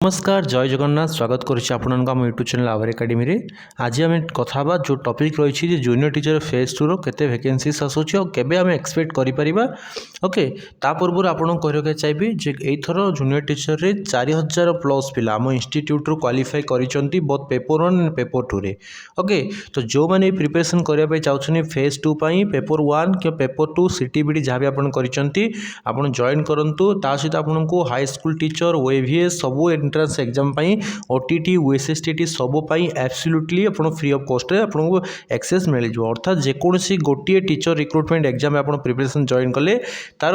नमस्कार जय जगन्नाथ स्वागत करुच्ची आम यूट्यूब चैनल आवर एकेडमी रे। आज आम कथा जो टॉपिक रही जूनियर टीचर फेज 2 केते वैकेंसीज आसूची और केबे आम एक्सपेक्ट करि परिबा। ओके ता पूर्व आपन कहके चाहिए जे एथर जूनियर टीचर रे 4000 प्लस पिला आम इंस्टीट्यूट रू क्वालिफाई करिसंती बोथ पेपर 1 एंड पेपर 2 रे। ओके तो जो माने प्रिपरेशन करिया चाहछनी फेज 2 पई पेपर 1 के पेपर 2 सीटीबीडी जहाँ भी आपन करिसंती आपन जॉइन करंतु। ता सहित आपन को हाई स्कूल टीचर ओएवीएस सब एंट्रेंस एग्जाम पाई ओटीटी यूएसएसटीटी सब पाई एब्सोल्युटली आपन फ्री ऑफ कॉस्ट रे आपन को एक्सेस मिल जो। अर्थात जेकोसी गोटे टीचर रिक्रुटमेंट एग्जाम आपन प्रिपरेशन जॉइन कले तार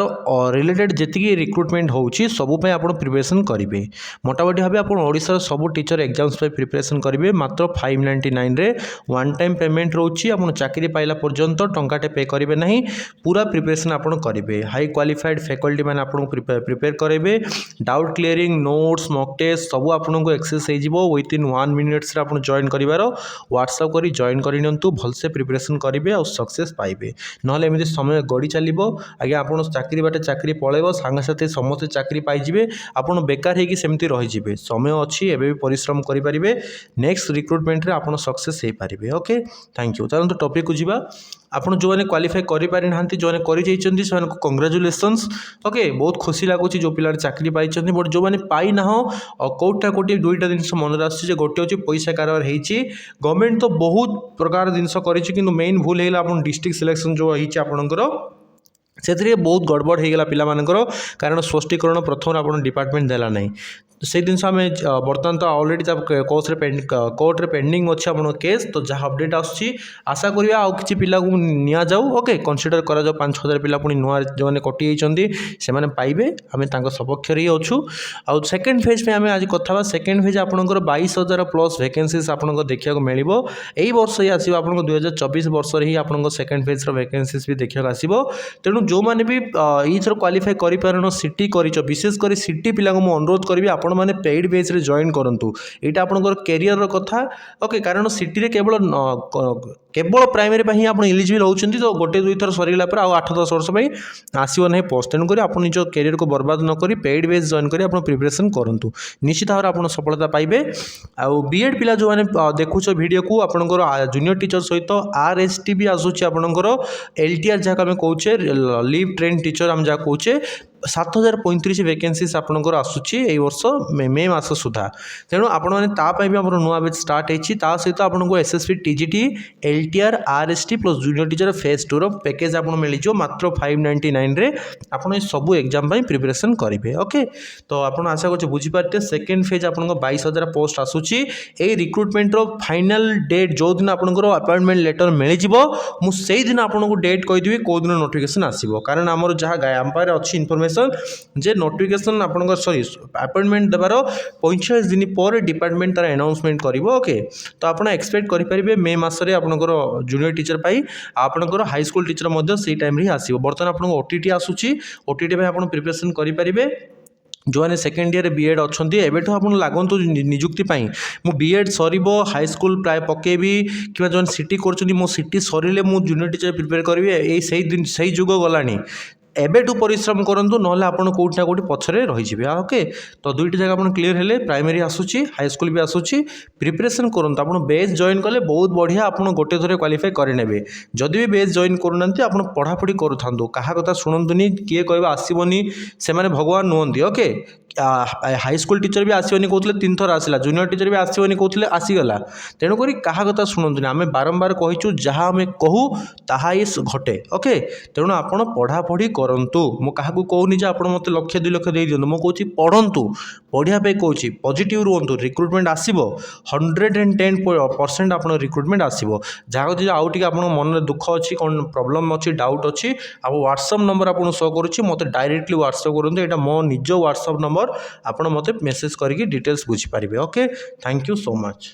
रिलेटेड जेतिकी रिक्रुटमेंट होउची सब पाई आपन प्रिपरेशन करिवे। मोटामोटी भाबे आपन ओडिसा सब टीचर एग्जाम्स पे प्रिपरेशन करिवे मात्र 599 रे वन टाइम पेमेंट रहउची। आपन चाकरी पाइला पर्यंत टंकाटे पे करिवे नहीं पूरा प्रिपरेशन आपन करिवे। हाई क्वालिफाइड फैकल्टी माने आपन प्रिपेयर करिवे। Doubt clearing notes mock test सब आपको एक्सेस हो विदिन 1 मिनिट्स आप जॉइन कर व्हाट्सअप कर जॉइन करनियंतु भलसे प्रिपरेशन करेंगे और सक्सेस पाइबे। नहले एमती समय गड़ी चलो आज्ञा आप चाकरी बाटे चाकरी पलैब सांगसाथी समस्त चाकरी पाइबे आप बेकार होगी सेमती रहीजे। समय अच्छी एवं भी परिश्रम करेंगे नेक्स्ट रिक्रुटमेंट रे आप सक्सेस हो पारे। Okay thank you. चलते टॉपिक को जीवा। आपन जो मैंने क्वालिफाई करें ना जो मैंने कर कंग्राचुलेसन्स। ओके बहुत खुशी लगुच जो पिला चाकरी पाई बट जो मैंने पाई ना कौटा कौटी दुईटा जिन मन आसे गोटे हूँ पैसा कारबार होती गवर्नमेंट तो बहुत प्रकार जिनस कर मेन भूल है आप डिस्ट्रिक्ट सिलेक्शन जो होती आपंकर से बहुत गड़बड़ होगा पिलामानकर कारण स्पष्टीकरण प्रथम आप डिपार्टमेंट देला नहीं से जिन बर्तमान तो अलरेडी कोर्टे पेंडिंग अच्छे आप केस तो जहाँ अपडेट आशा करिया आउ किछि पिला को निया जाऊ। ओके कंसीडर करा जाऊ 5000 पिला पुनी नुआ जो मैंने कटि जाइछन्ती से माने पाइबे आमे तांको सपक्ष रे अछु। आ सेकंड फेज पे आमे आज कथा सेकंड फेज आपनकर 22000 प्लस वैकेंसीज आपनको देखिया को मिलिबो। एई वर्ष ही आसीबो आपनको 2024 वर्ष रे ही आपनको सेकंड फेज रो वैकेंसीज भी देखिया को आसीबो। तेनु जो माने भी ई थरो क्वालिफाई करि परनो सिटी करिचो विशेष करी सिटी पिला को मु अनुरोध करिवि आपण माने पेड बेस रे जॉइन करंतु एटा आपनकर कैरियर रो कथा। ओके कारण सिटी रे केवल प्राइमरी ही आप एलिजिबल होउछन्ती तो गोटे दुई थर सरीला पर 8-10 वर्ष पई आसीबो नहीं पोस्ट। तेणु करी आप निज कैरियर को बर्बाद न करी पेड बेस जॉइन करी आप प्रिपरेशन करंतु निश्चित भाव आप सफलता पाइबे। आउ बीएड पिला जो माने देखुछ वीडियो को आपनकर जूनियर टीचर सहित आरएसटी भी आसुची आपनकर एलटीआर जहाँ आम कहे लीव ट्रेन टीचर आम जहाँ कहे 7035 वैकेंसीज आपनकर आसुची ए वर्ष मे मास सुधा। तेणु आपण मैंने तापाई भी आम नुआ बैच स्टार्ट होती सहित आपको SSC TGT LTR RST plus junior teacher phase 2 package आपको मिलଯିव मात्र 599 रे आपन सब एग्जाम प्रिपरेशन करेंगे। ओके तो आप आशा कर बुझीपारे सेकेंड फेज आप 22000 पोस्ट आसूची ए रिक्रुटमेंट फाइनल डेट जो दिन आपंकर अपॉइंटमेंट लेटर मिलଯିव मुझे दिन आपको डेट कहीदेवी कौ दिन नोटिफिकेशन आसो कारण आमर जहाँ आम पाखे अच्छी इनफर्मेशन जे नोटिफिकेशन आपंकर सॉरी अपॉइंटमेंट देवार 45 दिन पर डिपार्टमेंट तार अनाउंसमेंट करिवो। ओके तो आप एक्सपेक्ट करेंगे मे मासरे आपंकर जूनियर टीचर पाई आपंकर हाई स्कूल टीचर मध्य से टाइम रे आसीबो। बर्तमान आपको ओटीटी आसूची ओटीटी पे आप प्रिपरेशन करेंगे। जो मैंने सेकेंड ईयर बीएड अच्छा एवं आप लगतु निजुक्ति मु बीएड सर हाई स्कूल प्राय पकेबी कि जो सिटी कर मो सिटी सरिले मु जूनियर टीचर प्रिपेयर करी यही से जुग गलानी एबेठू परिश्रम करूँ ना आप कौटी ना कौटी पछरे रही। ओके तो दुईटी जगह आप क्लीयर हेले प्राइमरी आसूची हाई स्कूल भी आसूची प्रिपरेशन करूँ आप बेस जॉइन कले बहुत बढ़िया आप गोटे थर क्वालिफाई करे जदि भी बेस जॉइन करूना आप पढ़ापढ़ी करूँ क्या कथा शुणुनी किए कह आसबनी से भगवान नुहति। ओके हाई स्कूल टीचर भी आसबनी कहते 3 थर आसला जूनियर टीचर भी आसबनी कहते आसीगला तेणुक क्या कथा शुणुनी आम बारंबार कहीचु जहाँ आम कहूँ ताहा ही घटे। ओके तेणु आप पढ़ापढ़ी करंतु मु काहाकू कहूनी जे आपण मते लक्ष्य 2 लक्ष्य दे दियंतु मु कहूची पढ़ंतु पढ़िया पे कहूची पॉजिटिव रुहंतु रिक्रुटमेंट आसीबो 110% आपण रिक्रुटमेंट आसीबो। जहाँ जे आउ टिके आपण मन दुख अछि कोन प्रॉब्लम अछि डाउट अछि आ व्हाट्सएप नंबर आपण शो करूची मते डायरेक्टली व्हाट्सएप करंतु एटा मो निज व्हाट्सएप नंबर आपण मते मेसेज करके डिटेल्स बुझी पारिबे। Okay thank you so much.